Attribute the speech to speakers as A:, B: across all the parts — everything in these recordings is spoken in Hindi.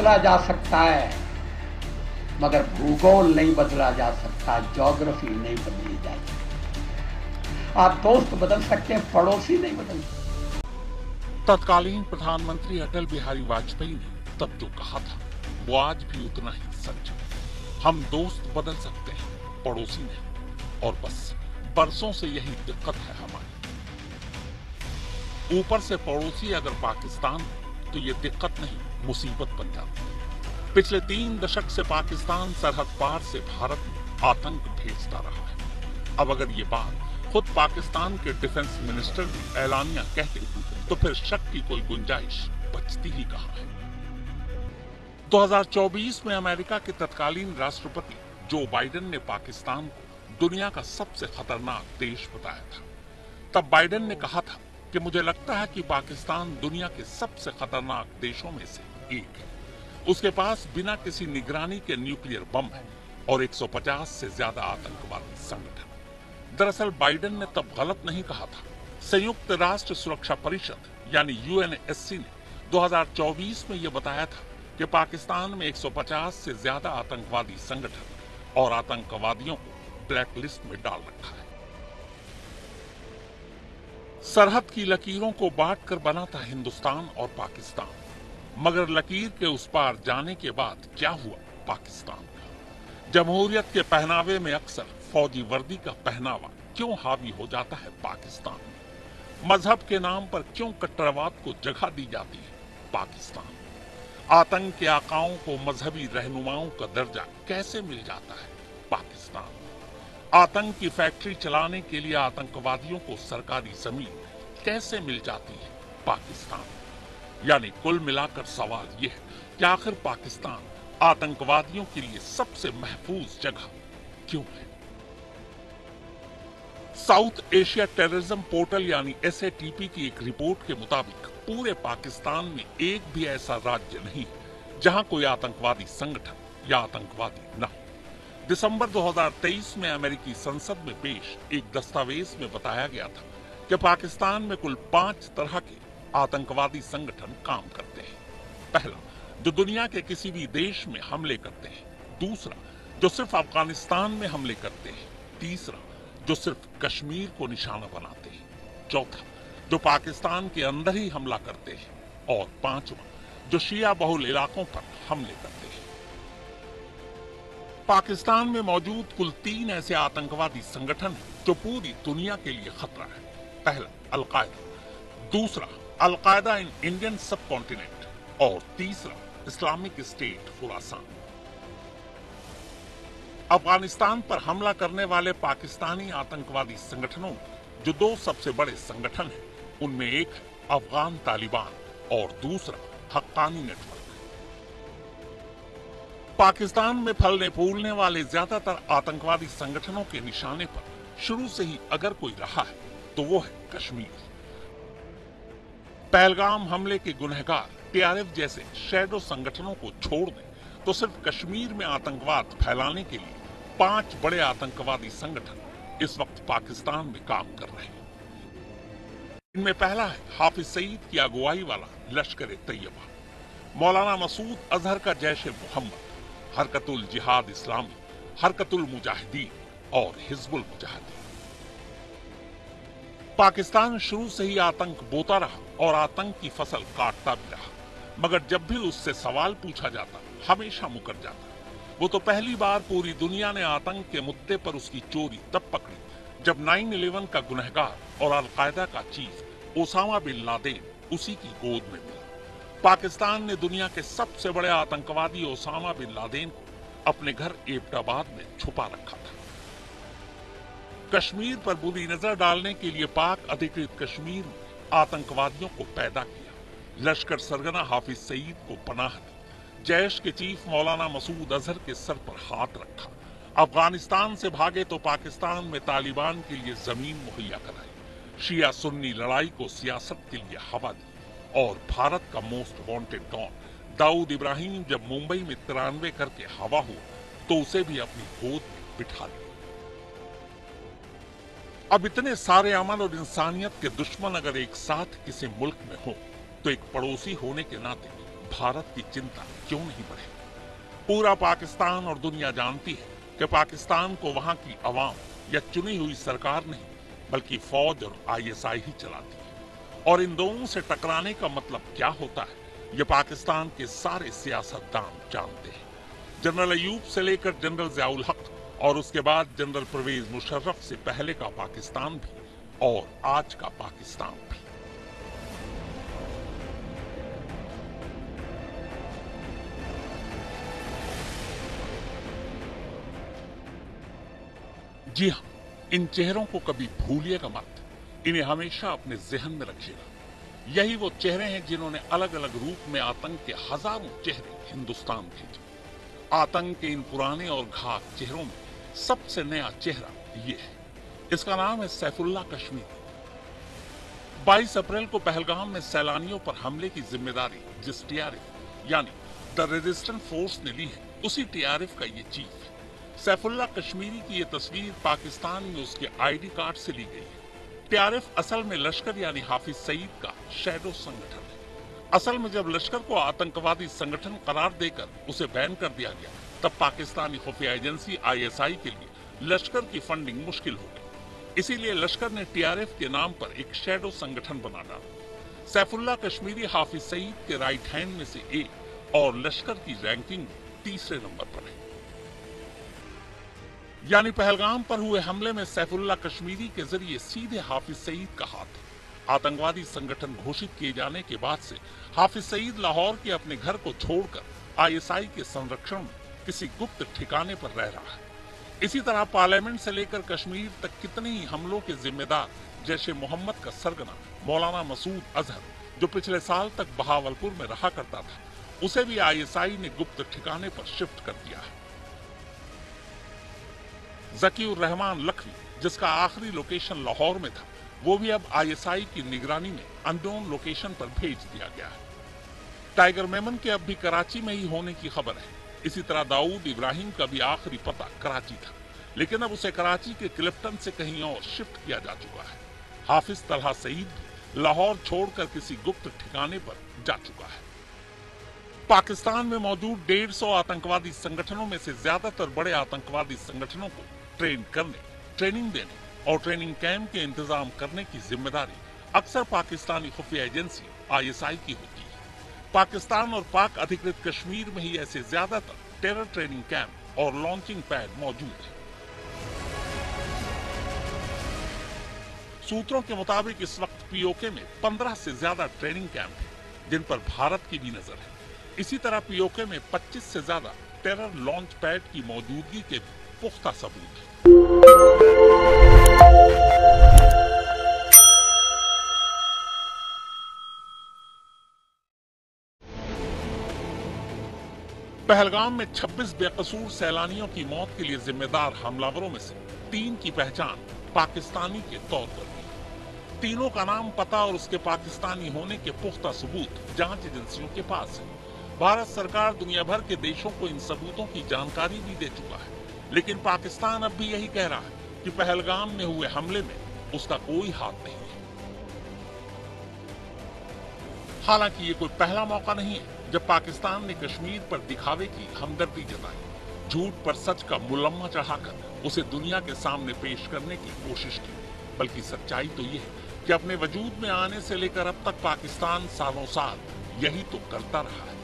A: बदला जा सकता है, मगर भूगोल नहीं बदला जा सकता, ज्योग्राफी नहीं बदली जा सकती। आप दोस्त बदल सकते हैं, पड़ोसी नहीं बदल सकते।
B: तत्कालीन प्रधानमंत्री अटल बिहारी वाजपेयी ने तब जो कहा था वो आज भी उतना ही सच है। हम दोस्त बदल सकते हैं, पड़ोसी नहीं। और बस बरसों से यही दिक्कत है हमारी। ऊपर से पड़ोसी अगर पाकिस्तान तो ये दिक्कत नहीं, मुसीबत बन जाती है। पिछले 3 दशक से पाकिस्तान सरहद पार से भारत में आतंक भेजता रहा है। अब अगर ये बात खुद पाकिस्तान के डिफेंस मिनिस्टर भी ऐलानिया कहते तो फिर शक की कोई गुंजाइश बचती ही कहां है। 2024 में अमेरिका के तत्कालीन राष्ट्रपति जो बाइडेन ने पाकिस्तान को दुनिया का सबसे खतरनाक देश बताया था। तब बाइडेन ने कहा था कि मुझे लगता है कि पाकिस्तान दुनिया के सबसे खतरनाक देशों में से एक है। उसके पास बिना किसी निगरानी के न्यूक्लियर बम है और 150 से ज्यादा आतंकवादी संगठन। दरअसल बाइडेन ने तब गलत नहीं कहा था। संयुक्त राष्ट्र सुरक्षा परिषद यानी यूएनएससी ने 2024 में यह बताया था कि पाकिस्तान में 150 से ज्यादा आतंकवादी संगठन और आतंकवादियों को ब्लैकलिस्ट में डाल रखा है। सरहद की लकीरों को बांटकर बना था हिंदुस्तान और पाकिस्तान, मगर लकीर के उस पार जाने के बाद क्या हुआ पाकिस्तान का? जमहूरियत के पहनावे में अक्सर फौजी वर्दी का पहनावा क्यों हावी हो जाता है पाकिस्तान में? मजहब के नाम पर क्यों कट्टरवाद को जगह दी जाती है पाकिस्तान? आतंक के आकाओं को मजहबी रहनुमाओं का दर्जा कैसे मिल जाता है पाकिस्तान? आतंक की फैक्ट्री चलाने के लिए आतंकवादियों को सरकारी जमीन कैसे मिल जाती है पाकिस्तान? यानी कुल मिलाकर सवाल यह है कि आखिर पाकिस्तान आतंकवादियों के लिए सबसे महफूज जगह क्यों है? साउथ एशिया टेररिज्म पोर्टल यानी SATP की एक रिपोर्ट के मुताबिक पूरे पाकिस्तान में एक भी ऐसा राज्य नहीं जहां कोई आतंकवादी संगठन या आतंकवादी न हो। दिसंबर 2023 में अमेरिकी संसद में पेश एक दस्तावेज में बताया गया था कि पाकिस्तान में कुल 5 तरह के आतंकवादी संगठन काम करते हैं। पहला, जो दुनिया के किसी भी देश में हमले करते हैं। दूसरा, जो सिर्फ अफगानिस्तान में हमले करते हैं। तीसरा, जो सिर्फ कश्मीर को निशाना बनाते हैं। चौथा, जो पाकिस्तान के अंदर ही हमला करते हैं। और पांचवा, जो शिया बहुल इलाकों पर हमले करते हैं। पाकिस्तान में मौजूद कुल 3 ऐसे आतंकवादी संगठन हैं जो पूरी दुनिया के लिए खतरा है। पहला, अल-कायदा। दूसरा, अल-कायदा इन इंडियन सब कॉन्टिनेंट। और तीसरा, इस्लामिक स्टेट खुरासान। अफगानिस्तान पर हमला करने वाले पाकिस्तानी आतंकवादी संगठनों जो 2 सबसे बड़े संगठन हैं, उनमें एक है अफगान तालिबान और दूसरा हक्कानी नेटवर्क। पाकिस्तान में फलने फूलने वाले ज्यादातर आतंकवादी संगठनों के निशाने पर शुरू से ही अगर कोई रहा है तो वो है कश्मीर। पहलगाम हमले के गुनहगार TRF जैसे शैडो संगठनों को छोड़ दें तो सिर्फ कश्मीर में आतंकवाद फैलाने के लिए 5 बड़े आतंकवादी संगठन इस वक्त पाकिस्तान में काम कर रहे हैं। इनमें पहला है हाफिज सईद की अगुवाई वाला लश्कर-ए-तैयबा, मौलाना मसूद अजहर का जैश-ए-मोहम्मद, हरकतुल जिहाद इस्लामी, हरकतुल मुजाहिदीन और हिजबुल मुजाहिदीन। पाकिस्तान शुरू से ही आतंक बोता रहा और आतंक की फसल काटता भी रहा, मगर जब भी उससे सवाल पूछा जाता हमेशा मुकर जाता। वो तो पहली बार पूरी दुनिया ने आतंक के मुद्दे पर उसकी चोरी तब पकड़ी जब 9/11 का गुनहगार और अल-कायदा का चीफ ओसामा बिन लादेन उसी की गोद में मिला। पाकिस्तान ने दुनिया के सबसे बड़े आतंकवादी ओसामा बिन लादेन को अपने घर एबटाबाद में छुपा रखा था। कश्मीर पर बुरी नजर डालने के लिए पाक अधिकृत कश्मीर में आतंकवादियों को पैदा किया। लश्कर सरगना हाफिज सईद को पनाह दी, जैश के चीफ मौलाना मसूद अजहर के सर पर हाथ रखा। अफगानिस्तान से भागे तो पाकिस्तान में तालिबान के लिए जमीन मुहैया कराई, शिया सुन्नी लड़ाई को सियासत के लिए हवा दी और भारत का most wanted don Dawood Ibrahim जब मुंबई में 93 करके हवा हुआ तो उसे भी अपनी गोद में बिठा लिया। अब इतने सारे अमन और इंसानियत के दुश्मन अगर एक साथ किसी मुल्क में हो तो एक पड़ोसी होने के नाते भारत की चिंता क्यों नहीं बढ़े? पूरा पाकिस्तान और दुनिया जानती है कि पाकिस्तान को वहां की आवाम या चुनी हुई सरकार नहीं बल्कि फौज और आईएसआई ही चलाती है। और इन दोनों से टकराने का मतलब क्या होता है ये पाकिस्तान के सारे सियासतदान जानते हैं। जनरल अयूब से लेकर जनरल ज़ियाउल हक और उसके बाद जनरल परवेज मुशर्रफ से पहले का पाकिस्तान भी और आज का पाकिस्तान भी। जी हां, इन चेहरों को कभी भूलिएगा मत, इन्हें हमेशा अपने जहन में रखिएगा। यही वो चेहरे हैं जिन्होंने अलग अलग रूप में आतंक के हजारों चेहरे हिंदुस्तान भेजे। आतंक के इन पुराने और घात चेहरों में सबसे नया चेहरा ये है। इसका नाम है सैफुल्लाह कश्मीरी। 22 अप्रैल को पहलगाम में सैलानियों पर हमले की जिम्मेदारी जिस टीआरएफ यानी द रेजिस्टेंस फोर्स ने ली है, उसी टीआरएफ का ये चीफ है। सैफुल्लाह कश्मीरी की ये तस्वीर पाकिस्तान में उसके आईडी कार्ड से ली गई है। टीआरएफ असल में लश्कर यानी हाफिज सईद का शैडो संगठन है। असल में जब लश्कर को आतंकवादी संगठन करार देकर उसे बैन कर दिया गया, तब पाकिस्तानी खुफिया एजेंसी आईएसआई के लिए लश्कर की फंडिंग मुश्किल हो गई। इसीलिए लश्कर ने टीआरएफ के नाम पर एक शैडो संगठन बना डाला। सैफुल्लाह कश्मीरी हाफिज सईद के राइट हैंड में से एक और लश्कर की रैंकिंग में तीसरे नंबर पर है। यानी पहलगाम पर हुए हमले में सैफुल्लाह कश्मीरी के जरिए सीधे हाफिज सईद का हाथ है। आतंकवादी संगठन घोषित किए जाने के बाद से हाफिज सईद लाहौर के अपने घर को छोड़कर आईएसआई के संरक्षण में किसी गुप्त ठिकाने पर रह रहा है। इसी तरह पार्लियामेंट से लेकर कश्मीर तक कितने ही हमलों के जिम्मेदार जैसे मोहम्मद का सरगना मौलाना मसूद अजहर, जो पिछले साल तक बहावलपुर में रहा करता था, उसे भी आईएसआई ने गुप्त ठिकाने पर शिफ्ट कर दिया है। जकीउर रहमान लखवी, जिसका आखिरी लोकेशन लाहौर में था, वो भी अब आईएसआई की निगरानी में अननोन लोकेशन पर भेज दिया गया है। टाइगर मेमन के अब भी कराची में ही होने की खबर है। इसी तरह दाऊद इब्राहिम का भी आखिरी पता कराची था, लेकिन अब उसे कराची के क्लिफ्टन से कहीं और शिफ्ट किया जा चुका है। हाफिज तलहा सईद भी लाहौर छोड़कर किसी गुप्त ठिकाने पर जा चुका है। पाकिस्तान में मौजूद 150 आतंकवादी संगठनों में से ज्यादातर बड़े आतंकवादी संगठनों को ट्रेन करने, ट्रेनिंग देने और ट्रेनिंग कैंप के इंतजाम करने की जिम्मेदारी अक्सर पाकिस्तानी खुफिया एजेंसी आईएसआई की होती है। पाकिस्तान और पाक अधिकृत कश्मीर में ही ऐसे ज्यादातर टेरर ट्रेनिंग कैंप और लॉन्चिंग पैड मौजूद है। सूत्रों के मुताबिक इस वक्त पीओके में 15 से ज्यादा ट्रेनिंग कैंप है, जिन पर भारत की भी नजर है। इसी तरह पीओके में 25 से ज्यादा टेरर लॉन्च पैड की मौजूदगी के भी पुख्ता सबूत है। पहलगाम में 26 बेकसूर सैलानियों की मौत के लिए जिम्मेदार हमलावरों में से 3 की पहचान पाकिस्तानी के तौर पर हुई। तीनों का नाम, पता और उसके पाकिस्तानी होने के पुख्ता सबूत जांच एजेंसियों के पास है। भारत सरकार दुनिया भर के देशों को इन सबूतों की जानकारी भी दे चुका है, लेकिन पाकिस्तान अब भी यही कह रहा है कि पहलगाम में हुए हमले में उसका कोई हाथ नहीं है। हालांकि ये कोई पहला मौका नहीं है जब पाकिस्तान ने कश्मीर पर दिखावे की हमदर्दी जताई, झूठ पर सच का मुलम्मा चढ़ाकर उसे दुनिया के सामने पेश करने की कोशिश की। बल्कि सच्चाई तो ये है कि अपने वजूद में आने से लेकर अब तक पाकिस्तान सालों साल यही तो करता रहा है।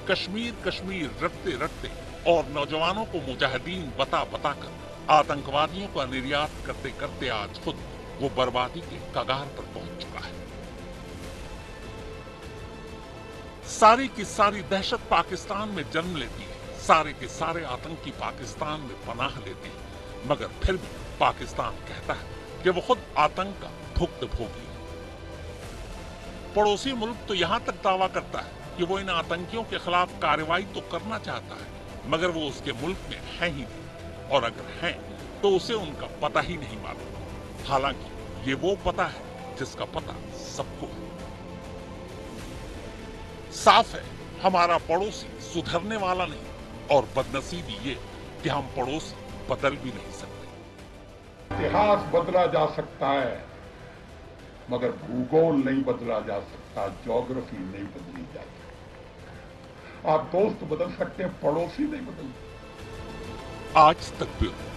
B: कश्मीर कश्मीर रटते रटते और नौजवानों को मुजाहिदीन बता कर आतंकवादियों का निर्यात करते करते आज खुद वो बर्बादी के कगार पर पहुंच चुका है। सारी की सारी दहशत पाकिस्तान में जन्म लेती है, सारे के सारे आतंकी पाकिस्तान में पनाह लेते हैं, मगर फिर भी पाकिस्तान कहता है कि वो खुद आतंक का भुक्तभोगी है। पड़ोसी मुल्क तो यहां तक दावा करता है कि वो इन आतंकियों के खिलाफ कार्रवाई तो करना चाहता है, मगर वो उसके मुल्क में है ही नहीं, और अगर है तो उसे उनका पता ही नहीं मालूम। हालांकि ये वो पता है जिसका पता सबको है। साफ है, हमारा पड़ोसी सुधरने वाला नहीं, और बदनसीबी ये कि हम पड़ोसी बदल भी नहीं सकते।
C: इतिहास बदला जा सकता है, मगर भूगोल नहीं बदला जा सकता, ज्योग्राफी नहीं बदली जा सकती। आप दोस्त बदल सकते हैं, पड़ोसी नहीं बदल सकते।
B: आज तक ब्यूरो।